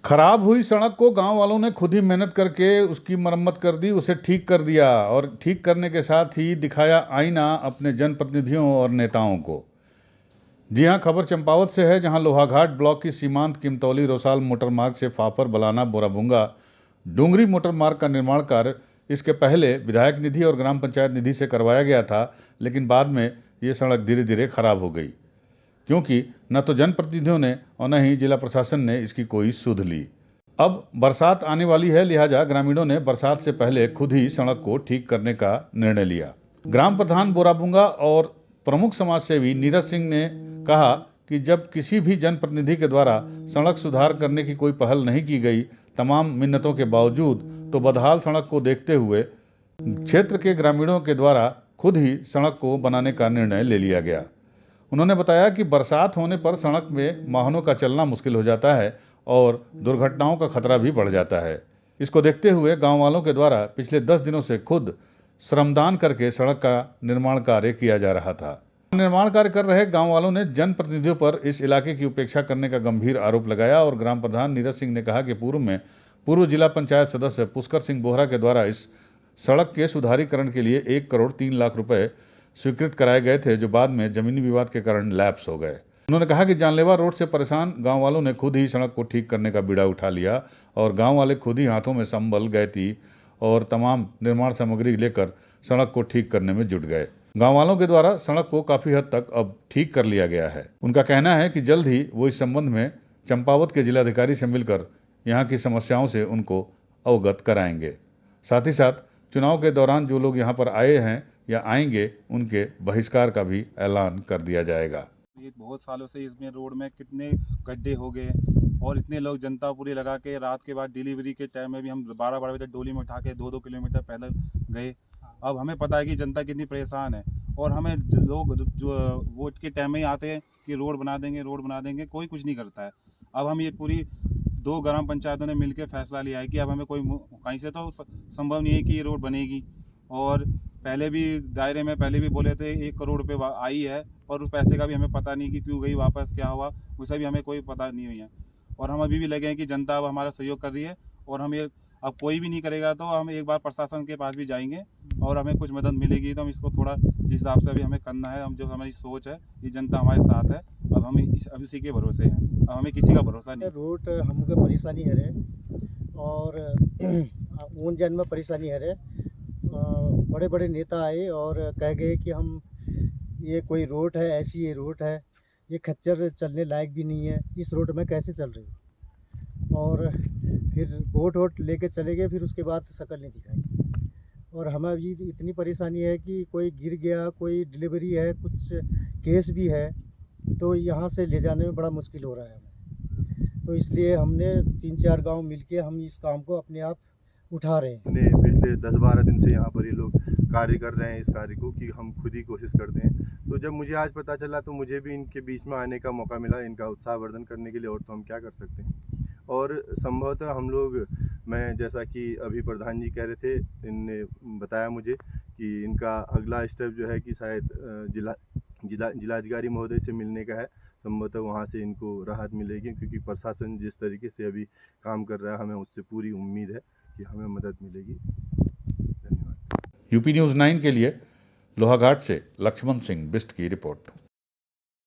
खराब हुई सड़क को गांव वालों ने खुद ही मेहनत करके उसकी मरम्मत कर दी, उसे ठीक कर दिया और ठीक करने के साथ ही दिखाया आईना अपने जनप्रतिनिधियों और नेताओं को। जी हां, खबर चंपावत से है, जहां लोहाघाट ब्लॉक की सीमांत किमतौली रोसाल मोटर मार्ग से फाफर बलाना बोराबुंगा डूंगरी मोटर मार्ग का निर्माण कार्य इसके पहले विधायक निधि और ग्राम पंचायत निधि से करवाया गया था, लेकिन बाद में ये सड़क धीरे धीरे खराब हो गई, क्योंकि न तो जनप्रतिनिधियों ने और न ही जिला प्रशासन ने इसकी कोई सुध ली। अब बरसात आने वाली है, लिहाजा ग्रामीणों ने बरसात से पहले खुद ही सड़क को ठीक करने का निर्णय लिया। ग्राम प्रधान बोराबुंगा और प्रमुख समाज सेवी नीरज सिंह ने कहा कि जब किसी भी जनप्रतिनिधि के द्वारा सड़क सुधार करने की कोई पहल नहीं की गई, तमाम मिन्नतों के बावजूद, तो बदहाल सड़क को देखते हुए क्षेत्र के ग्रामीणों के द्वारा खुद ही सड़क को बनाने का निर्णय ले लिया गया। उन्होंने बताया कि बरसात होने पर सड़क में वाहनों का चलना मुश्किल हो जाता है और दुर्घटनाओं का खतरा भी बढ़ जाता है। इसको देखते हुए गांव वालों के द्वारा पिछले 10 दिनों से खुद श्रमदान करके सड़क का निर्माण कार्य किया जा रहा था। निर्माण कार्य कर रहे गांव वालों ने जनप्रतिनिधियों पर इस इलाके की उपेक्षा करने का गंभीर आरोप लगाया और ग्राम प्रधान नीरज सिंह ने कहा कि पूर्व जिला पंचायत सदस्य पुष्कर सिंह बोहरा के द्वारा इस सड़क के सुधारीकरण के लिए 1 करोड़ 3 लाख रुपए स्वीकृत कराए गए थे, जो बाद में जमीनी विवाद के कारण लैप्स हो गए। उन्होंने कहा कि जानलेवा रोड से परेशान गांव वालों ने खुद ही सड़क को ठीक करने का बीड़ा उठा लिया और गांव वाले खुद ही हाथों में संबल, गैती और तमाम निर्माण सामग्री लेकर सड़क को ठीक करने में जुट गए। गांव वालों के द्वारा सड़क को काफी हद तक अब ठीक कर लिया गया है। उनका कहना है कि जल्द ही वो इस संबंध में चंपावत के जिलाधिकारी से मिलकर यहाँ की समस्याओं से उनको अवगत कराएंगे। साथ ही साथ चुनाव के दौरान जो लोग यहाँ पर आए हैं या आएंगे, उनके बहिष्कार का भी ऐलान कर दिया जाएगा। ये बहुत सालों से इसमें रोड में कितने गड्ढे हो गए और इतने लोग जनता पूरी लगा के रात के बाद डिलीवरी के टाइम में भी हम 12-12 बजे डोली में उठा के 2-2 किलोमीटर पैदल गए। अब हमें पता है कि जनता कितनी परेशान है और हमें लोग जो वोट के टाइम में ही आते हैं कि रोड बना देंगे, कोई कुछ नहीं करता है। अब हम ये पूरी 2 ग्राम पंचायतों ने मिलकर फैसला लिया है कि अब हमें कोई कहीं से तो संभव नहीं है कि ये रोड बनेगी। और पहले भी दायरे में पहले भी बोले थे 1 करोड़ रुपये आई है, और उस पैसे का भी हमें पता नहीं कि क्यों गई वापस, क्या हुआ, उसे भी हमें कोई पता नहीं हुई है। और हम अभी भी लगे हैं कि जनता अब हमारा सहयोग कर रही है और हम ये अब कोई भी नहीं करेगा तो हम एक बार प्रशासन के पास भी जाएंगे और हमें कुछ मदद मिलेगी तो हम इसको थोड़ा जिस हिसाब से अभी हमें करना है, हम जो हमारी सोच है, ये जनता हमारे साथ है। अब हम अब इसी के भरोसे हैं, अब हमें किसी का भरोसा नहीं। रोड हमको परेशानी है रे और उन जन में परेशानी है रे। बड़े बड़े नेता आए और कह गए कि हम ये कोई रोड है, ऐसी ये रोड है, ये खच्चर चलने लायक भी नहीं है, इस रोड में कैसे चल रही हो। और फिर वोट लेके चले गए, फिर उसके बाद शक्ल नहीं दिखाई। और हमें अभी इतनी परेशानी है कि कोई गिर गया, कोई डिलीवरी है, कुछ केस भी है, तो यहाँ से ले जाने में बड़ा मुश्किल हो रहा है हमें। तो इसलिए हमने 3-4 गांव मिलके हम इस काम को अपने आप उठा रहे हैं। पिछले 10-12 दिन से यहाँ पर ये लोग कार्य कर रहे हैं इस कार्य को कि हम खुद ही कोशिश करते हैं। तो जब मुझे आज पता चला तो मुझे भी इनके बीच में आने का मौका मिला, इनका उत्साहवर्धन करने के लिए। और तो हम क्या कर सकते हैं। और संभवतः हम लोग, मैं जैसा कि अभी प्रधान जी कह रहे थे, इनने बताया मुझे कि इनका अगला स्टेप जो है कि शायद जिलाधिकारी महोदय से मिलने का है। संभवतः वहाँ से इनको राहत मिलेगी, क्योंकि प्रशासन जिस तरीके से अभी काम कर रहा है, हमें उससे पूरी उम्मीद है कि हमें मदद मिलेगी। धन्यवाद। यूपी न्यूज़ 9 के लिए लोहाघाट से लक्ष्मण सिंह बिष्ट की रिपोर्ट।